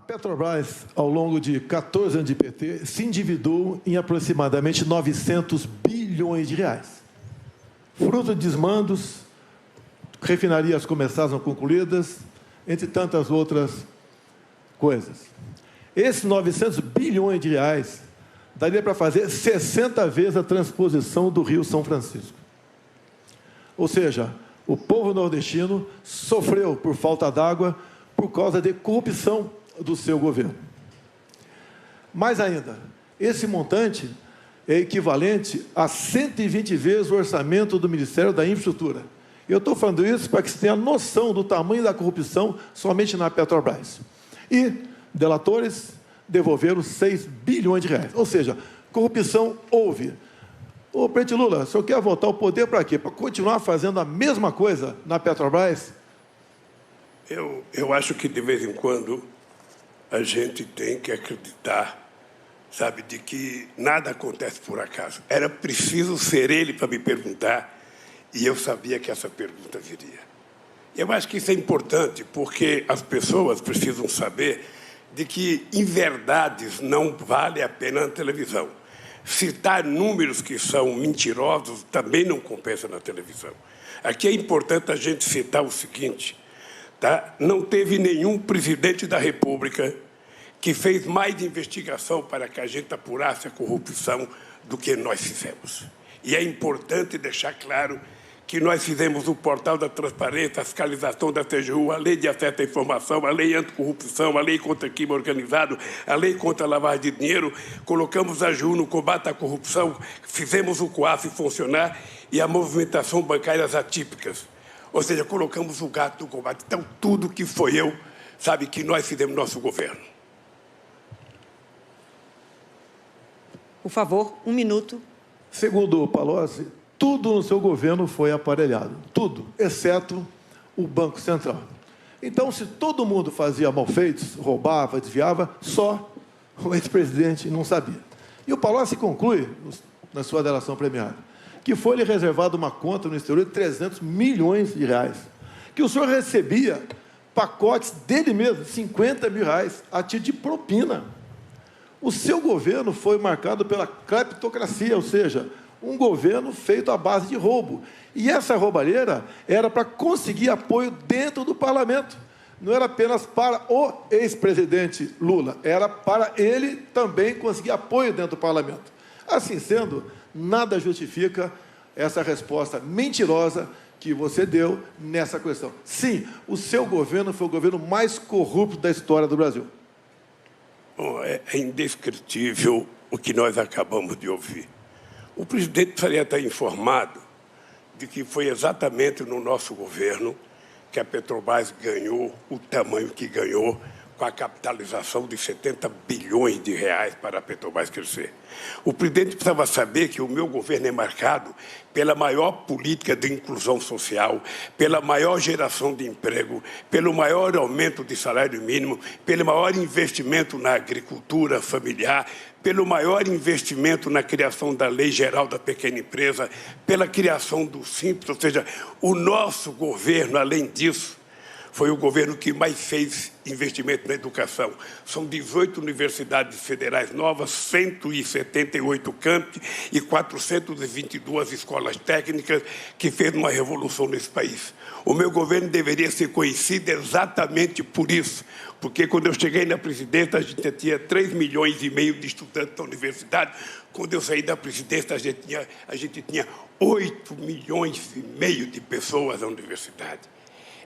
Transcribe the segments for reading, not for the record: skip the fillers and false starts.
Petrobras, ao longo de 14 anos de PT, se endividou em aproximadamente 900 bilhões de reais. Fruto de desmandos, refinarias começaram concluídas, entre tantas outras coisas. Esses 900 bilhões de reais daria para fazer 60 vezes a transposição do Rio São Francisco. Ou seja, o povo nordestino sofreu por falta d'água por causa de corrupção do seu governo. Mais ainda, esse montante é equivalente a 120 vezes o orçamento do Ministério da Infraestrutura. Eu estou falando isso para que você tenha noção do tamanho da corrupção somente na Petrobras. E delatores devolveram 6 bilhões de reais. Ou seja, corrupção houve. Ô, presidente Lula, o senhor quer voltar ao poder para quê? Para continuar fazendo a mesma coisa na Petrobras? Eu acho que, de vez em quando, a gente tem que acreditar, sabe, de que nada acontece por acaso. Era preciso ser ele para me perguntar, e eu sabia que essa pergunta viria. Eu acho que isso é importante, porque as pessoas precisam saber de que inverdades não vale a pena na televisão. Citar números que são mentirosos também não compensa na televisão. Aqui é importante a gente citar o seguinte, tá? Não teve nenhum presidente da República que fez mais investigação para que a gente apurasse a corrupção do que nós fizemos. E é importante deixar claro que nós fizemos o portal da transparência, a fiscalização da TGU, a lei de acesso à informação, a lei anticorrupção, a lei contra crime organizado, a lei contra a lavagem de dinheiro, colocamos a AGU no combate à corrupção, fizemos o COAF funcionar e a movimentação bancárias atípicas. Ou seja, colocamos o gato no combate. Então, tudo que foi eu, sabe, que nós fizemos no nosso governo. Por favor, 1 minuto. Segundo o Palocci, tudo no seu governo foi aparelhado. Tudo, exceto o Banco Central. Então, se todo mundo fazia malfeitos, roubava, desviava, só o ex-presidente não sabia. E o Palocci conclui, na sua delação premiada, que foi-lhe reservada uma conta no exterior de 300 milhões de reais, que o senhor recebia pacotes dele mesmo, 50 mil reais, a título de propina. O seu governo foi marcado pela cleptocracia, ou seja, um governo feito à base de roubo. E essa roubalheira era para conseguir apoio dentro do parlamento. Não era apenas para o ex-presidente Lula, era para ele também conseguir apoio dentro do parlamento. Assim sendo, nada justifica essa resposta mentirosa que você deu nessa questão. Sim, o seu governo foi o governo mais corrupto da história do Brasil. Bom, é indescritível o que nós acabamos de ouvir. O presidente precisaria estar informado de que foi exatamente no nosso governo que a Petrobras ganhou o tamanho que ganhou, com a capitalização de 70 bilhões de reais para a Petrobras crescer. O presidente precisava saber que o meu governo é marcado pela maior política de inclusão social, pela maior geração de emprego, pelo maior aumento de salário mínimo, pelo maior investimento na agricultura familiar, pelo maior investimento na criação da Lei Geral da Pequena Empresa, pela criação do Simples, ou seja, o nosso governo, além disso, foi o governo que mais fez investimento na educação. São 18 universidades federais novas, 178 campi e 422 escolas técnicas que fez uma revolução nesse país. O meu governo deveria ser conhecido exatamente por isso, porque quando eu cheguei na presidência, a gente tinha 3,5 milhões de estudantes da universidade. Quando eu saí da presidência, a gente tinha 8,5 milhões de pessoas na universidade.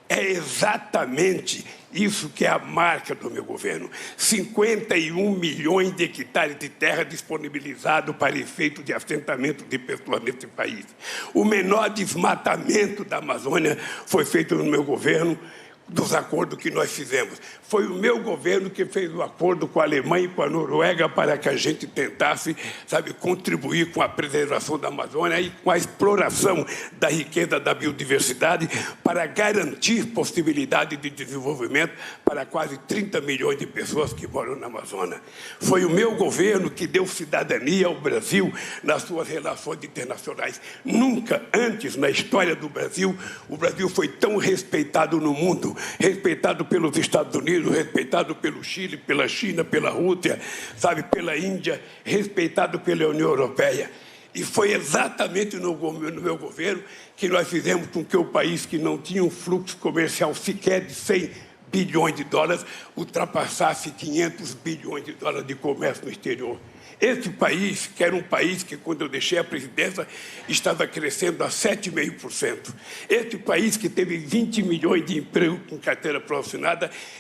É exatamente isso que é a marca do meu governo. 51 milhões de hectares de terra disponibilizados para efeito de assentamento de pessoas nesse país. O menor desmatamento da Amazônia foi feito no meu governo, dos acordos que nós fizemos. Foi o meu governo que fez o acordo com a Alemanha e com a Noruega para que a gente tentasse, sabe, contribuir com a preservação da Amazônia e com a exploração da riqueza da biodiversidade para garantir possibilidade de desenvolvimento para quase 30 milhões de pessoas que moram na Amazônia. Foi o meu governo que deu cidadania ao Brasil nas suas relações internacionais. Nunca antes na história do Brasil, o Brasil foi tão respeitado no mundo respeitado pelos Estados Unidos, respeitado pelo Chile, pela China, pela Rússia, sabe, pela Índia, respeitado pela União Europeia. E foi exatamente no meu governo que nós fizemos com que o país que não tinha um fluxo comercial sequer de 100 bilhões de dólares ultrapassasse 500 bilhões de dólares de comércio no exterior. Esse país, que era um país que, quando eu deixei a presidência, estava crescendo a 7,5%. Esse país, que teve 20 milhões de empregos com carteira profissional,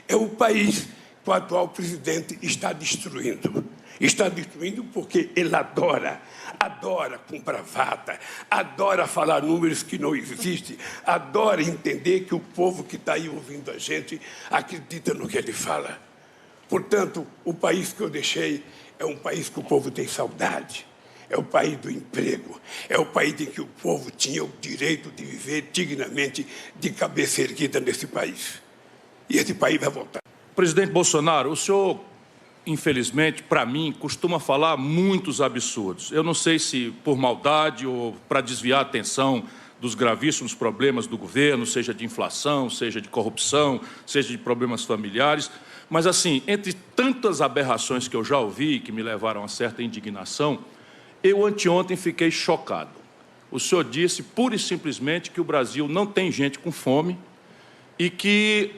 é o país que o atual presidente está destruindo. Está destruindo porque ele adora com bravata, adora falar números que não existem, adora entender que o povo que está aí ouvindo a gente acredita no que ele fala. Portanto, o país que eu deixei é um país que o povo tem saudade, é o país do emprego, é o país em que o povo tinha o direito de viver dignamente, de cabeça erguida nesse país. E esse país vai voltar. Presidente Bolsonaro, o senhor, infelizmente, para mim, costuma falar muitos absurdos. Eu não sei se por maldade ou para desviar a atenção dos gravíssimos problemas do governo, seja de inflação, seja de corrupção, seja de problemas familiares. Mas, assim, entre tantas aberrações que eu já ouvi, que me levaram a certa indignação, eu anteontem fiquei chocado. O senhor disse, pura e simplesmente, que o Brasil não tem gente com fome e que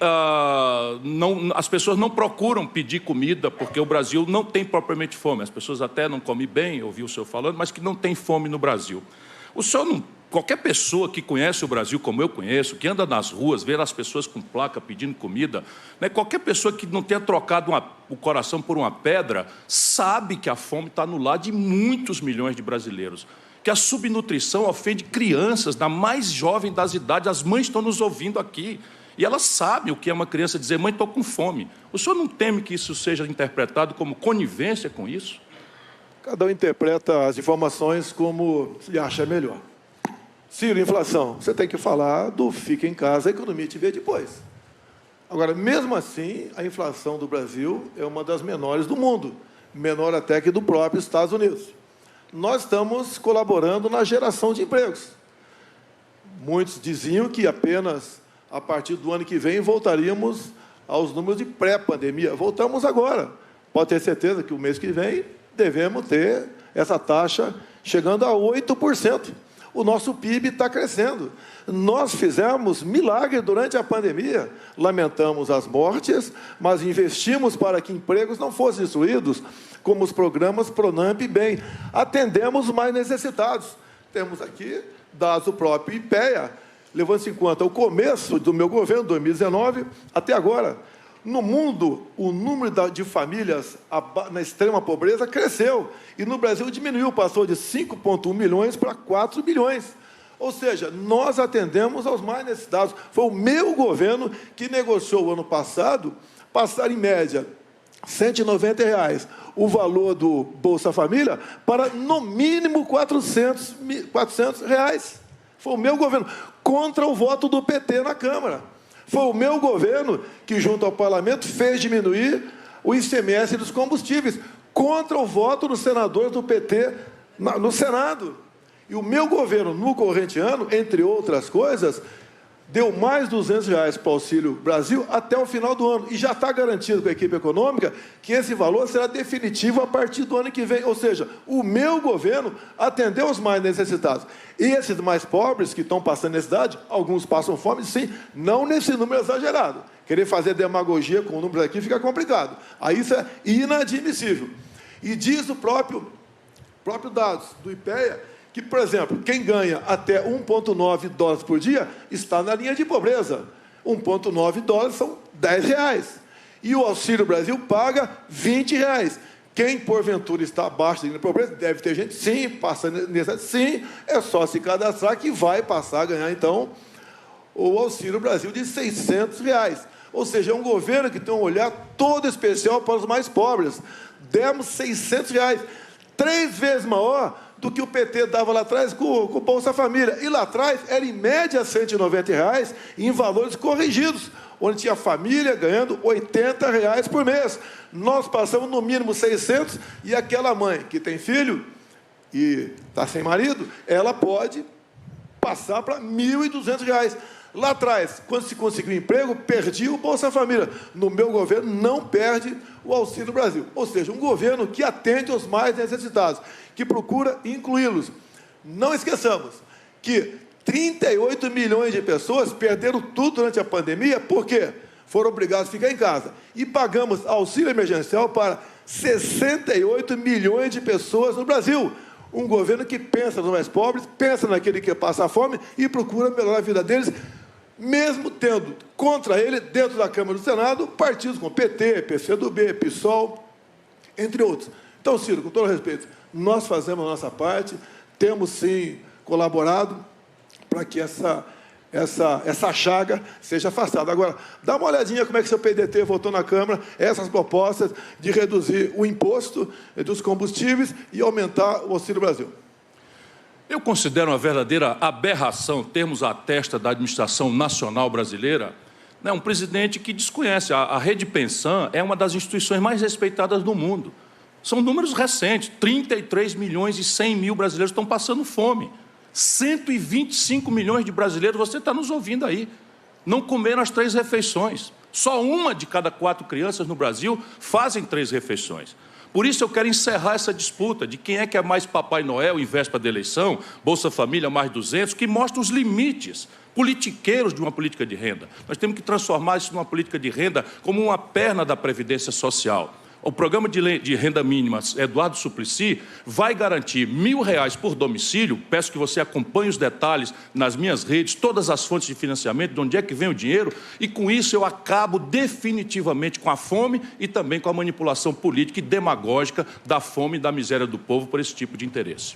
as pessoas não procuram pedir comida porque o Brasil não tem propriamente fome. As pessoas até não comem bem, eu ouvi o senhor falando, mas que não tem fome no Brasil. O senhor não... Qualquer pessoa que conhece o Brasil como eu conheço, que anda nas ruas, vê as pessoas com placa pedindo comida, né? Qualquer pessoa que não tenha trocado o coração por uma pedra, sabe que a fome está no lar de muitos milhões de brasileiros. Que a subnutrição ofende crianças, da mais jovem das idades. As mães estão nos ouvindo aqui. E elas sabem o que é uma criança dizer, mãe, estou com fome. O senhor não teme que isso seja interpretado como conivência com isso? Cada um interpreta as informações como se acha melhor. Ciro, inflação, você tem que falar do fica em casa, a economia te vê depois. Agora, mesmo assim, a inflação do Brasil é uma das menores do mundo, menor até que do próprio Estados Unidos. Nós estamos colaborando na geração de empregos. Muitos diziam que apenas a partir do ano que vem voltaríamos aos números de pré-pandemia. Voltamos agora. Pode ter certeza que o mês que vem devemos ter essa taxa chegando a 8%. O nosso PIB está crescendo. Nós fizemos milagre durante a pandemia. Lamentamos as mortes, mas investimos para que empregos não fossem destruídos, como os programas Pronamp e Bem. Atendemos os mais necessitados. Temos aqui dados do próprio IPEA, levando-se em conta o começo do meu governo, 2019, até agora. No mundo, o número de famílias na extrema pobreza cresceu. E no Brasil diminuiu, passou de 5,1 milhões para 4 milhões. Ou seja, nós atendemos aos mais necessitados. Foi o meu governo que negociou, o ano passado, passar em média R$ 190 o valor do Bolsa Família para, no mínimo, R$ 400. Foi o meu governo, contra o voto do PT na Câmara. Foi o meu governo que, junto ao parlamento, fez diminuir o ICMS dos combustíveis, contra o voto dos senadores do PT no Senado. E o meu governo, no corrente ano, entre outras coisas, deu mais R$ 200 para o Auxílio Brasil até o final do ano. E já está garantido com a equipe econômica que esse valor será definitivo a partir do ano que vem. Ou seja, o meu governo atendeu os mais necessitados. E esses mais pobres que estão passando necessidade, alguns passam fome, sim, não nesse número exagerado. Querer fazer demagogia com números aqui fica complicado. Aí isso é inadmissível. E diz o próprio dados do IPEA, que, por exemplo, quem ganha até 1,9 dólares por dia está na linha de pobreza. 1,9 dólares são R$10. E o Auxílio Brasil paga R$20. Quem, porventura, está abaixo da linha de pobreza, deve ter gente, sim, passando nessa, sim, é só se cadastrar que vai passar a ganhar, então, o Auxílio Brasil de R$600. Ou seja, é um governo que tem um olhar todo especial para os mais pobres. Demos R$600, 3 vezes maior do que o PT dava lá atrás com o Bolsa Família. E lá atrás era, em média, R$190 em valores corrigidos, onde tinha família ganhando R$80 por mês. Nós passamos no mínimo 600, e aquela mãe que tem filho e está sem marido, ela pode passar para R$ 1.200. Lá atrás, quando se conseguiu emprego, perdia o Bolsa Família. No meu governo, não perde o Auxílio Brasil. Ou seja, um governo que atende aos mais necessitados, que procura incluí-los. Não esqueçamos que 38 milhões de pessoas perderam tudo durante a pandemia, por quê? Foram obrigados a ficar em casa. E pagamos auxílio emergencial para 68 milhões de pessoas no Brasil. Um governo que pensa nos mais pobres, pensa naquele que passa fome e procura melhorar a vida deles, mesmo tendo contra ele, dentro da Câmara e do Senado, partidos como PT, PCdoB, PSOL, entre outros. Então, Ciro, com todo respeito, nós fazemos a nossa parte, temos, sim, colaborado para que essa chaga seja afastada. Agora, dá uma olhadinha como é que o seu PDT votou na Câmara essas propostas de reduzir o imposto dos combustíveis e aumentar o Auxílio Brasil. Eu considero uma verdadeira aberração termos à testa da administração nacional brasileira, né, um presidente que desconhece. A Rede Pensão é uma das instituições mais respeitadas do mundo. São números recentes, 33 milhões e 100 mil brasileiros estão passando fome. 125 milhões de brasileiros, você está nos ouvindo aí, não comeram as 3 refeições. Só uma de cada 4 crianças no Brasil fazem 3 refeições. Por isso eu quero encerrar essa disputa de quem é que é mais Papai Noel em véspera da eleição, Bolsa Família mais 200, que mostra os limites politiqueiros de uma política de renda. Nós temos que transformar isso numa política de renda como uma perna da Previdência Social. O programa de renda mínima Eduardo Suplicy vai garantir R$1.000 por domicílio. Peço que você acompanhe os detalhes nas minhas redes, todas as fontes de financiamento, de onde é que vem o dinheiro, e com isso eu acabo definitivamente com a fome e também com a manipulação política e demagógica da fome e da miséria do povo por esse tipo de interesse.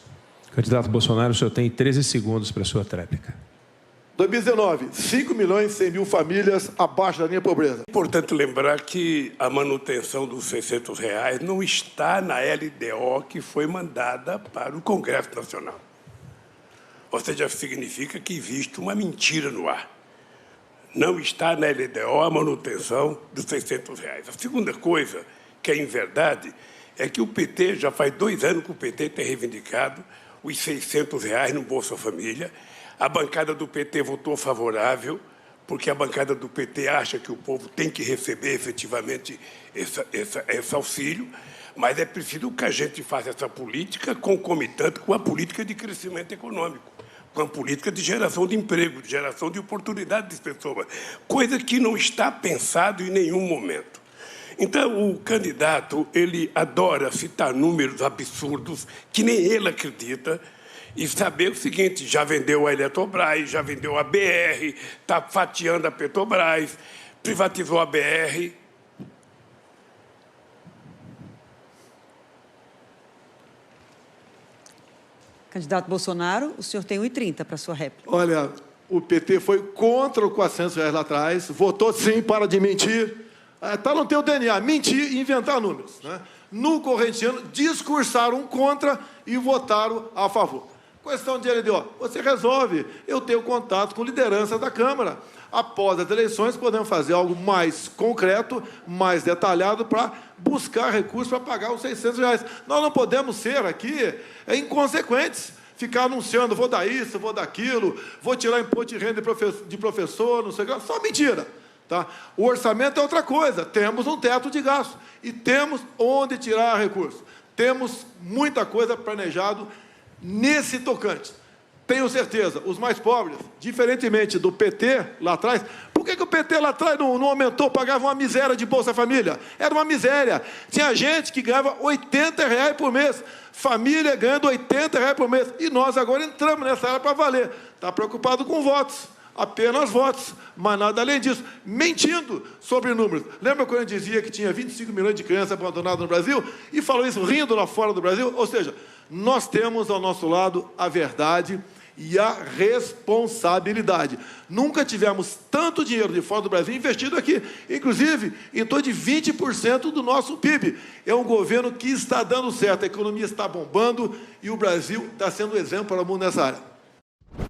Candidato Bolsonaro, o senhor tem 13 segundos para a sua tréplica. 2019, 5 milhões e 100 mil famílias abaixo da linha de pobreza. É importante lembrar que a manutenção dos R$600 não está na LDO que foi mandada para o Congresso Nacional. Ou seja, significa que existe uma mentira no ar. Não está na LDO a manutenção dos R$600. A segunda coisa, que é em verdade, é que o PT, já faz 2 anos que o PT tem reivindicado os R$600 no Bolsa Família. A bancada do PT votou favorável, porque a bancada do PT acha que o povo tem que receber efetivamente esse auxílio, mas é preciso que a gente faça essa política concomitante com a política de crescimento econômico, com a política de geração de emprego, de geração de oportunidade de pessoas, coisa que não está pensado em nenhum momento. Então, o candidato, ele adora citar números absurdos que nem ele acredita, e saber o seguinte: já vendeu a Eletrobras, já vendeu a BR, está fatiando a Petrobras, privatizou a BR. Candidato Bolsonaro, o senhor tem 1h30 para a sua réplica. Olha, o PT foi contra o R$400 lá atrás, votou sim para de mentir. Está no teu DNA, mentir e inventar números, né? No corrente ano, discursaram contra e votaram a favor. Questão de LDO, você resolve. Eu tenho contato com liderança da Câmara. Após as eleições, podemos fazer algo mais concreto, mais detalhado, para buscar recursos para pagar os R$600. Nós não podemos ser aqui inconsequentes, ficar anunciando, vou dar isso, vou dar aquilo, vou tirar imposto de renda de professor, não sei o que, só mentira. Tá? O orçamento é outra coisa, temos um teto de gasto e temos onde tirar recursos. Temos muita coisa planejado nesse tocante. Tenho certeza, os mais pobres, diferentemente do PT lá atrás, por que o PT lá atrás não aumentou, pagava uma miséria de Bolsa Família? Era uma miséria. Tinha gente que ganhava R$80 por mês, família ganhando R$80 por mês, e nós agora entramos nessa área para valer. Está preocupado com votos, apenas votos, mas nada além disso, mentindo sobre números. Lembra quando eu dizia que tinha 25 milhões de crianças abandonadas no Brasil? E falou isso rindo lá fora do Brasil? Ou seja, nós temos ao nosso lado a verdade e a responsabilidade. Nunca tivemos tanto dinheiro de fora do Brasil investido aqui, inclusive em torno de 20% do nosso PIB. É um governo que está dando certo, a economia está bombando e o Brasil está sendo exemplo para o mundo nessa área.